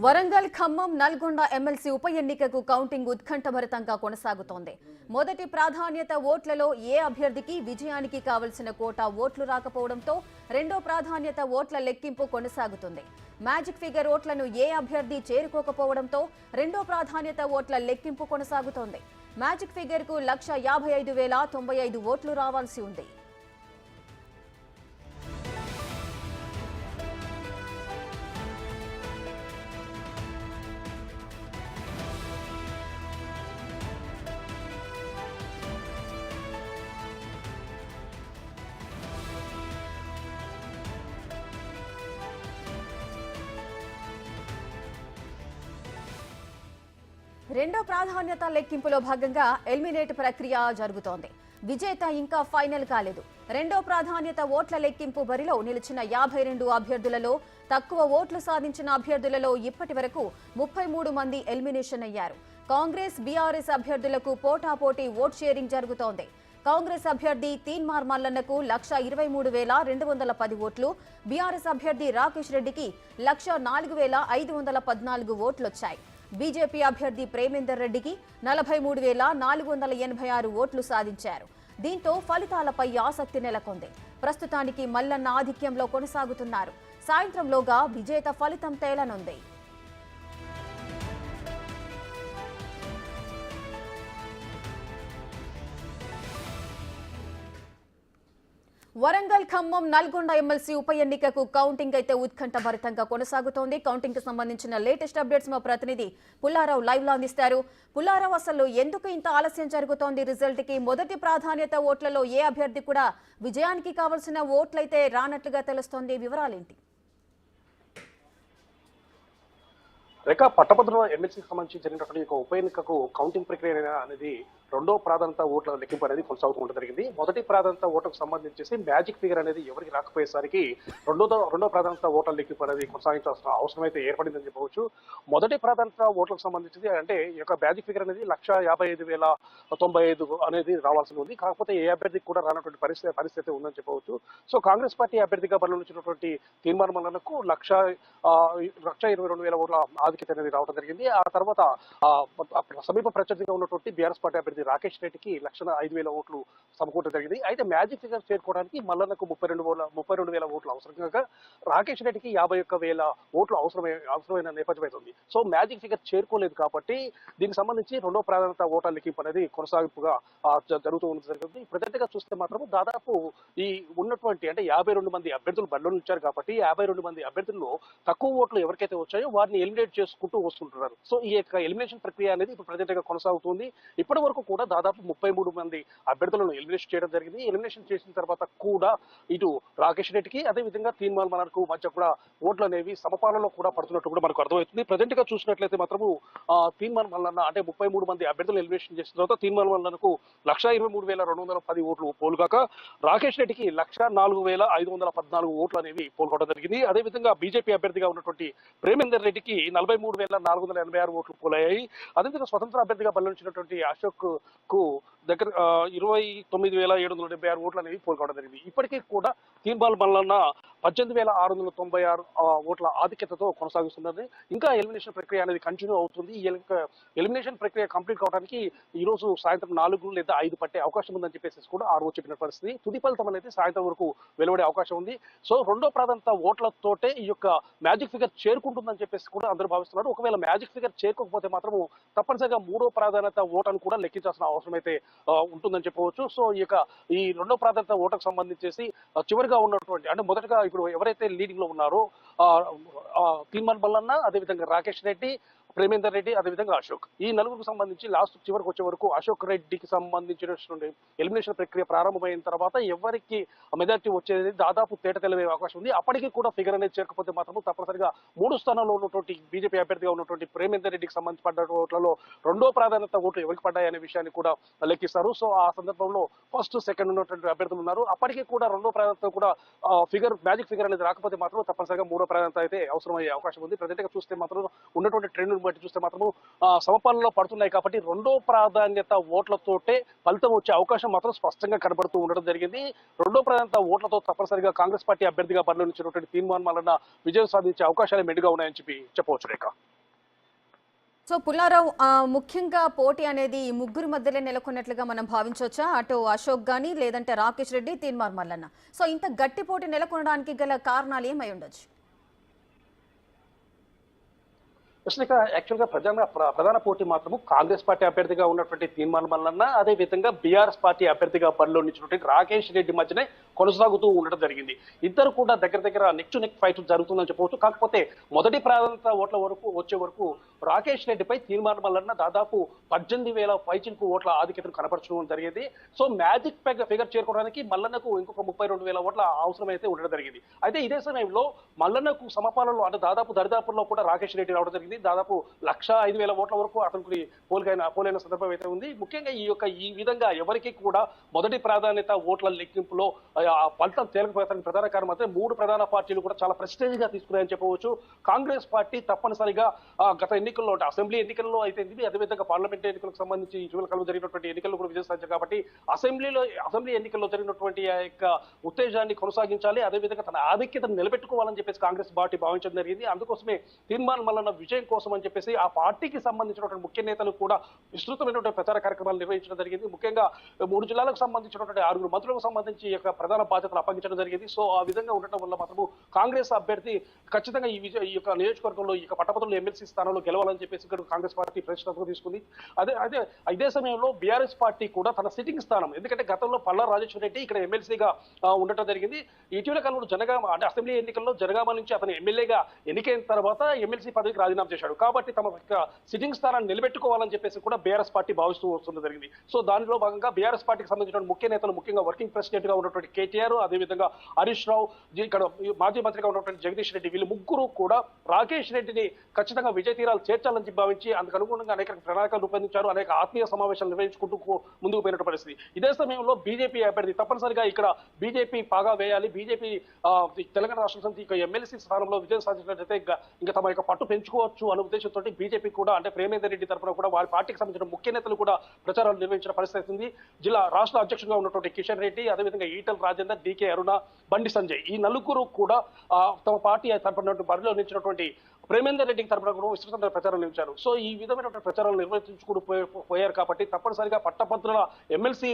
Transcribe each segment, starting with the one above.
Warangal Khammam Nalgonda MLC ఉప ఎన్నికకు counting ఉత్కంఠభరితంగా కొనసాగుతోంది. మొదటి ప్రాధాన్యత ఓట్లలో ఏ అభ్యర్థికి విజయానికి కావలసిన కోటా ఓట్లు రాకపోవడంతో రెండో ప్రాధాన్యత ఓట్ల లెక్కింపు కొనసాగుతుంది. మ్యాజిక్ ఫిగర్ ఓట్లను ఏ అభ్యర్థి చేరుకోకపోవడంతో రెండో ప్రాధాన్యత ఓట్ల లెక్కింపు కొనసాగుతోంది. మ్యాజిక్ ఫిగర్ కు 1,55,095 ఓట్లు రావాల్సి ఉంది. రెండో ప్రాధాన్యత లెక్కింపులో భాగంగా ఎలిమినేట్ ప్రక్రియ జరుగుతోంది. విజేత ఇంకా ఫైనల్ కాలేదు. రెండో ప్రాధాన్యత ఓట్ల లెక్కింపు బరిలో నిలిచిన 52 అభ్యర్థులలో తక్కువ ఓట్లు సాధించిన అభ్యర్థులలో ఇప్పటి వరకు 33 మంది ఎలిమినేషన్ అయ్యారు. కాంగ్రెస్ బీఆర్ఎస్ అభ్యర్థులకు పోటాపోటీ ఓట్ షేరింగ్ జరుగుతోంది. కాంగ్రెస్ అభ్యర్థి తీన్మార్ మల్లన్నకు 1,23,210 ఓట్లు, బీఆర్ఎస్ అభ్యర్థి రాకేష్ రెడ్డికి 1,04,514 ఓట్లొచ్చాయి. బీజేపీ అభ్యర్థి ప్రేమేందర్ రెడ్డికి 43,486 ఓట్లు సాధించారు. దీంతో ఫలితాలపై ఆసక్తి నెలకొంది. ప్రస్తుతానికి మల్లన్న ఆధిక్యంలో కొనసాగుతున్నారు. సాయంత్రంలోగా విజేత ఫలితం తేలనుంది. వరంగల్ ఖమ్మం నల్గొండ ఎమ్మెల్సీ ఉప ఎన్నికకు కౌంటింగ్ అయితే ఉత్కంఠభరితంగా కొనసాగుతోంది. కౌంటింగ్ కు సంబంధించిన లేటెస్ట్ అప్డేట్స్ మా ప్రతినిధి పుల్లారావు లైవ్ లో అందిస్తారు. పుల్లారావు, అసలు ఎందుకు ఇంత ఆలస్యం జరుగుతోంది రిజల్ట్ కి? మొదటి ప్రాధాన్యత ఓట్లలో ఏ అభ్యర్థి కూడా విజయానికి కావాల్సిన ఓట్లయితే రానట్లుగా తెలుస్తోంది. వివరాలేంటి? రేఖ, పట్టభద్రుల ఎమ్మెల్సీకి సంబంధించి జరిగినటువంటి ఉప ఎన్నికకు కౌంటింగ్ ప్రక్రియ అనేది రెండో ప్రాధాన్యత ఓట్ల లెక్కింపు అనేది కొనసాగుతూ జరిగింది. మొదటి ప్రాధాన్యత ఓట్లకు సంబంధించేసి మ్యాజిక్ ఫిగర్ అనేది ఎవరికి రాకపోయేసరికి రెండో ప్రాధాన్యత ఓట్ల లెక్కింపు అనేది కొనసాగించాల్సిన అవసరం అయితే ఏర్పడిందని చెప్పవచ్చు. మొదటి ప్రాధాన్యత ఓట్లకు సంబంధించి అంటే ఈ యొక్క మ్యాజిక్ ఫిగర్ అనేది 1,55,095 అనేది రావాల్సి ఉంది. కాకపోతే ఏ అభ్యర్థికి కూడా రానటువంటి పరిస్థితి ఉందని చెప్పవచ్చు. సో కాంగ్రెస్ పార్టీ అభ్యర్థిగా బరిలో ఉంచినటువంటి తీన్మార్ మల్లన్నకు 1,22,000 ఓట్ల ఆధిక్యత అనేది రావడం జరిగింది. ఆ తర్వాత సమీప ప్రత్యర్థిగా ఉన్నటువంటి బీఆర్ఎస్ పార్టీ అభ్యర్థి రాకేష్ రెడ్డికి 1,05,000 ఓట్లు సమకూరడం జరిగింది. అయితే మ్యాజిక్ ఫిగర్ చేరుకోవడానికి మల్లన్నకు 32,000 ఓట్లు అవసరం కాగా రాకేష్ రెడ్డికి 51,000 ఓట్లు అవసరమైన నేపథ్యం అవుతుంది. సో మ్యాజిక్ ఫిగర్ చేరుకోలేదు కాబట్టి దీనికి సంబంధించి రెండో ప్రాధాన్యత ఓట్ల లెక్కింపు అనేది కొనసాగింపుగా జరుగుతూ జరిగింది. ప్రజెంట్గా చూస్తే మాత్రం దాదాపు ఈ ఉన్నటువంటి అంటే 52 మంది అభ్యర్థులు బరిలో ఉంచారు కాబట్టి 52 మంది అభ్యర్థుల్లో తక్కువ ఓట్లు ఎవరికైతే వచ్చాయో వారిని ఎలిమినేట్ చేసుకుంటూ వస్తుంటున్నారు. సో ఈ యొక్క ఎలిమినేషన్ ప్రక్రియ అనేది ఇప్పుడు ప్రజెంట్గా కొనసాగుతుంది. ఇప్పటి వరకు కూడా దాదాపు 33 మంది అభ్యర్థులను ఎలిమినేషన్ చేయడం జరిగింది. ఎలిమినేషన్ చేసిన తర్వాత కూడా ఇటు రాకేష్ రెడ్డికి అదేవిధంగా తీన్మార్ మల్లన్నకు మధ్య కూడా ఓట్లు అనేవి సమపాలలో కూడా పడుతున్నట్టు కూడా మనకు అర్థమవుతుంది. ప్రజెంట్ గా చూసినట్లయితే మాత్రము తీన్మార్ మల్లన్న అంటే 33 మంది అభ్యర్థులు ఎలిమినేషన్ చేసిన తర్వాత తీన్మార్ మల్లన్నకు 1,23,210 ఓట్లు పోలుగాక రాకేష్ రెడ్డికి 1,04,514 ఓట్లు అనేవి పోల్గొనడం జరిగింది. అదేవిధంగా బీజేపీ అభ్యర్థిగా ఉన్నటువంటి ప్రేమేందర్ రెడ్డికి 43,486 ఓట్లు పోలయ్యాయి. అదేవిధంగా స్వతంత్ర అభ్యర్థిగా బలపరిచినటువంటి అశోక్ కు దగ్గర 29,776 ఓట్లు అనేవి పోల్గొనడం జరిగింది. ఇప్పటికీ కూడా తీన్మార్ మల్లన్న 18,696 ఓట్ల ఆధిక్యతతో కొనసాగిస్తున్నది. ఇంకా ఎలిమినేషన్ ప్రక్రియ అనేది కంటిన్యూ అవుతుంది. ఈ ఎలిమినేషన్ ప్రక్రియ కంప్లీట్ కావడానికి ఈ రోజు సాయంత్రం 4 లేదా 5 పట్టే అవకాశం ఉందని చెప్పేసి కూడా ఆర్ఓ చెప్పిన పరిస్థితి. తుది ఫలితం అనేది సాయంత్రం వరకు వెలువడే అవకాశం ఉంది. సో రెండో ప్రాధాన్యత ఓట్లతోటే ఈ యొక్క మ్యాజిక్ ఫిగర్ చేరుకుంటుందని చెప్పేసి కూడా అందరూ భావిస్తున్నారు. ఒకవేళ మ్యాజిక్ ఫిగర్ చేరుకోకపోతే మాత్రం తప్పనిసరిగా మూడో ప్రాధాన్యత ఓటును కూడా లెక్కించాల్సిన అవసరం అయితే ఉంటుందని చెప్పవచ్చు. సో ఈ రెండో ప్రాధాన్యత ఓటుకు సంబంధించేసి చివరిగా ఉన్నటువంటి అంటే మొదటగా ఇప్పుడు ఎవరైతే లీడింగ్ లో ఉన్నారో తీన్మార్ మల్లన్న, అదేవిధంగా రాకేష్ రెడ్డి, ప్రేమేందర్ రెడ్డి, అదేవిధంగా అశోక్, ఈ నలుగురికి సంబంధించి లాస్ట్ చివరికి వచ్చే వరకు అశోక్ రెడ్డికి సంబంధించినటువంటి ఎలిమినేషన్ ప్రక్రియ ప్రారంభమైన తర్వాత ఎవరికి మెజార్టీ వచ్చేది దాదాపు తేట తెలివే అవకాశం ఉంది. అప్పటికీ కూడా ఫిగర్ అనేది చేరకపోతే మాత్రం తప్పనిసరిగా 3 స్థానాల్లో ఉన్నటువంటి బీజేపీ అభ్యర్థిగా ఉన్నటువంటి ప్రేమేందర్ రెడ్డికి సంబంధించి పడ్డ ఓట్లలో రెండో ప్రాధాన్యత ఓట్లు ఎవరికి పడ్డాయనే విషయాన్ని కూడా లెక్కిస్తారు. సో ఆ సందర్భంలో ఫస్ట్ సెకండ్ ఉన్నటువంటి అభ్యర్థులు ఉన్నారు. అప్పటికీ కూడా రెండో ప్రాధాన్యత కూడా మ్యాజిక్ ఫిగర్ అనేది రాకపోతే మాత్రం తప్పనిసరిగా మూడో ప్రాధాన్యత అయితే అవసరమయ్యే అవకాశం ఉంది. ప్రజెంట్గా చూస్తే మాత్రం ఉన్నటువంటి ట్రెండ్ బట్టి చూస్తే మాత్రము సమపాలనలో పడుతున్నాయి కాబట్టి రెండో ప్రాధాన్యత ఓట్లతోటే ఫలితం వచ్చే అవకాశం మాత్రం స్పష్టంగా కనబడుతూ ఉండడం జరిగింది. రెండో ప్రాధాన్యత ఓట్లతో తప్పనిసరిగా కాంగ్రెస్ పార్టీ అభ్యర్థిగా బరిలో నిలిచినటువంటి తీర్మానం వలన విజయం సాధించే అవకాశాలు మెండుగా ఉన్నాయని చెప్పవచ్చు రేఖ. సో పుల్లారావు, ముఖ్యంగా పోటీ అనేది ఈ ముగ్గురు మధ్యలో నెలకొన్నట్లుగా మనం భావించవచ్చా? అటు అశోక్ గానీ లేదంటే రాకేష్ రెడ్డి, తీన్మార్ మల్లన్న. సో ఇంత గట్టి పోటీ నెలకొనడానికి గల కారణాలు ఏమై ఉండొచ్చు? యాక్చువల్గా ప్రధాన పోటీ మాత్రము కాంగ్రెస్ పార్టీ అభ్యర్థిగా ఉన్నటువంటి తీర్మాన మల్లన్న, అదే విధంగా బీఆర్ఎస్ పార్టీ అభ్యర్థిగా బరిలో నిలిచినటువంటి రాకేష్ రెడ్డి మధ్యనే కొనసాగుతూ ఉండడం జరిగింది. ఇద్దరు కూడా దగ్గర నెక్ టు నెక్ ఫైట్ జరుగుతుందని చెప్పవచ్చు. కాకపోతే మొదటి ప్రాధాన్యత ఓట్ల వరకు వచ్చే వరకు రాకేష్ రెడ్డిపై తీర్మాన మల్లన్న దాదాపు 18,000 పైచిలకు ఓట్ల ఆధిక్యతను కనపరచడం జరిగింది. సో మ్యాజిక్ ఫిగర్ చేరుకోవడానికి మల్లన్నకు ఇంకొక 32,000 ఓట్ల అవసరమైతే ఉండడం జరిగింది. అయితే ఇదే సమయంలో మల్లన్నకు సమపాలనలో అంటే దాదాపు దరిదాపుల్లో కూడా రాకేష్ రెడ్డి రావడం జరిగింది. దాదాపు 105,000 ఓట్ల వరకు అతనికి పోలైన సందర్భం అయితే ఉంది. ముఖ్యంగా ఈ విధంగా ఎవరికి కూడా మొదటి ప్రాధాన్యత ఓట్ల లెక్కింపులో ఫలితం తేలకపోతానికి ప్రధాన కారణం అయితే 3 ప్రధాన పార్టీలు కూడా చాలా ప్రెస్టేజ్ గా తీసుకున్నాయని చెప్పవచ్చు. కాంగ్రెస్ పార్టీ తప్పనిసరిగా గత ఎన్నికల్లో అసెంబ్లీ ఎన్నికల్లో అయితే అదేవిధంగా పార్లమెంట్ ఎన్నికలకు సంబంధించి ఇటీవల కాలంలో జరిగినటువంటి ఎన్నికల్లో కూడా విజయం సాధించారు కాబట్టి అసెంబ్లీ ఎన్నికల్లో జరిగినటువంటి ఆ యొక్క ఉత్తేజాన్ని కొనసాగించాలి, అదేవిధంగా తన ఆధిక్యతను నిలబెట్టుకోవాలని చెప్పేసి కాంగ్రెస్ పార్టీ భావించడం జరిగింది. అందుకోసమే తీర్మానం మల్లన్న విజయం కోసం అని చెప్పేసి ఆ పార్టీకి సంబంధించినటువంటి ముఖ్య నేతలు కూడా విస్తృతమైనటువంటి ప్రచార కార్యక్రమాలు నిర్వహించడం జరిగింది. ముఖ్యంగా 3 జిల్లాలకు సంబంధించినటువంటి 6 మంత్రులకు సంబంధించి ఈ యొక్క ప్రధాన బాధ్యతలు అప్పగించడం జరిగింది. సో ఆ విధంగా ఉండటం వల్ల మాత్రము కాంగ్రెస్ అభ్యర్థి ఖచ్చితంగా ఈ యొక్క నియోజకవర్గంలో ఈ యొక్క పట్టభద్రుల ఎమ్మెల్సీ స్థానంలో గెలవాలని చెప్పేసి ఇక్కడ కాంగ్రెస్ పార్టీ ప్రతిష్టాత్మకంగా తీసుకుంది. ఇదే సమయంలో బీఆర్ఎస్ పార్టీ కూడా తన సిట్టింగ్ స్థానం, ఎందుకంటే గతంలో పల్లా రాజేశ్వర రెడ్డి ఇక్కడ ఎమ్మెల్సీగా ఉండటం జరిగింది. ఇటీవల కాలంలో జనగామ అంటే అసెంబ్లీ ఎన్నికల్లో జనగామ నుంచి అతను ఎమ్మెల్యేగా ఎన్నికైన తర్వాత ఎమ్మెల్సీ పదవికి రాజీనామా చేశాడు. కాబట్టి తమ సిట్టింగ్ స్థానాన్ని నిలబెట్టుకోవాలని చెప్పేసి కూడా బీఆర్ఎస్ పార్టీ భావిస్తూ వస్తుంది జరిగింది. సో దానిలో భాగంగా బీఆర్ఎస్ పార్టీకి సంబంధించిన ముఖ్య నేతలు, ముఖ్యంగా వర్కింగ్ ప్రెసిడెంట్ గా ఉన్నటువంటి కేటీఆర్, అదేవిధంగా హరీష్ రావు, ఇక్కడ మాజీ మంత్రిగా ఉన్నటువంటి జగదీష్ రెడ్డి, వీళ్ళు ముగ్గురు కూడా రాకేష్ రెడ్డిని ఖచ్చితంగా విజయ తీరాలు చేర్చాలని భావించి అందుకు అనుగుణంగా అనేక ప్రణాళికలు రూపొందించారు, అనేక ఆత్మీయ సమావేశాలు నిర్వహించుకుంటూ ముందుకు పోయిన పరిస్థితి. ఇదే సమయంలో బీజేపీ అభ్యర్థి తప్పనిసరిగా ఇక్కడ బీజేపీ పాగా వేయాలి, బీజేపీ తెలంగాణ రాష్ట్ర సమితి ఎమ్మెల్సీ స్థానంలో విజయం సాధించినట్లయితే ఇంకా తమ యొక్క పట్టు పెంచుకోవచ్చు అనే ఉద్దేశంతో బీజేపీ కూడా అంటే ప్రేమేందర్ రెడ్డి తరఫున కూడా వారి పార్టీకి సంబంధించిన ముఖ్య నేతలు కూడా ప్రచారాలు నిర్వహించిన పరిస్థితి ఉంది. రాష్ట్ర అధ్యక్షుడిగా ఉన్నటువంటి కిషన్ రెడ్డి, అదేవిధంగా ఈటల రాజేందర్, డికే అరుణ, బండి సంజయ్, ఈ నలుగురు కూడా తమ పార్టీ తరఫున బరిలో నిలిచినటువంటి ప్రేమేందర్ రెడ్డికి తరఫున కూడా విస్తృతంగా ప్రచారం నిర్వహించారు. సో ఈ విధమైనటువంటి ప్రచారాలు నిర్వహించుకుంటూ పోయారు కాబట్టి తప్పనిసరిగా పట్టభద్రుల ఎమ్మెల్సీ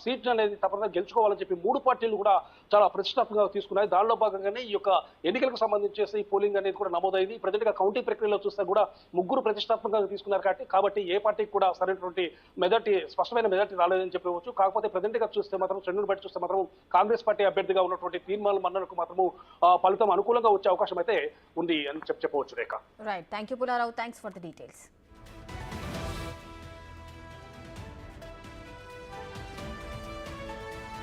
సీట్ అనేది తప్పనిసరిగా గెలుచుకోవాలని చెప్పి 3 పార్టీలు కూడా చాలా ప్రతిష్టాత్మకంగా తీసుకున్నాయి. దానిలో భాగంగానే ఈ యొక్క ఎన్నికలకు సంబంధించేసి పోలింగ్ అనేది కూడా నమోదైంది. ప్రజెంట్ గా కౌంటింగ్ ప్రక్రియలో చూస్తే కూడా 3 ప్రతిష్టాత్మకంగా తీసుకున్నారు కాబట్టి ఏ పార్టీకి కూడా సరైనటువంటి స్పష్టమైన మెజార్టీ రాలేదని చెప్పవచ్చు. కాకపోతే ప్రజెంట్ గా చూస్తే మాత్రం ట్రెండ్ను బట్టి చూస్తే మాత్రం కాంగ్రెస్ పార్టీ అభ్యర్థిగా ఉన్నటువంటి తీర్మానం మన్ననకు మాత్రము ఫలితం అనుకూలంగా వచ్చే అవకాశం అయితే ఉంది అని చెప్పవచ్చు Rekha. Right, thank you Pullarao, thanks for the details.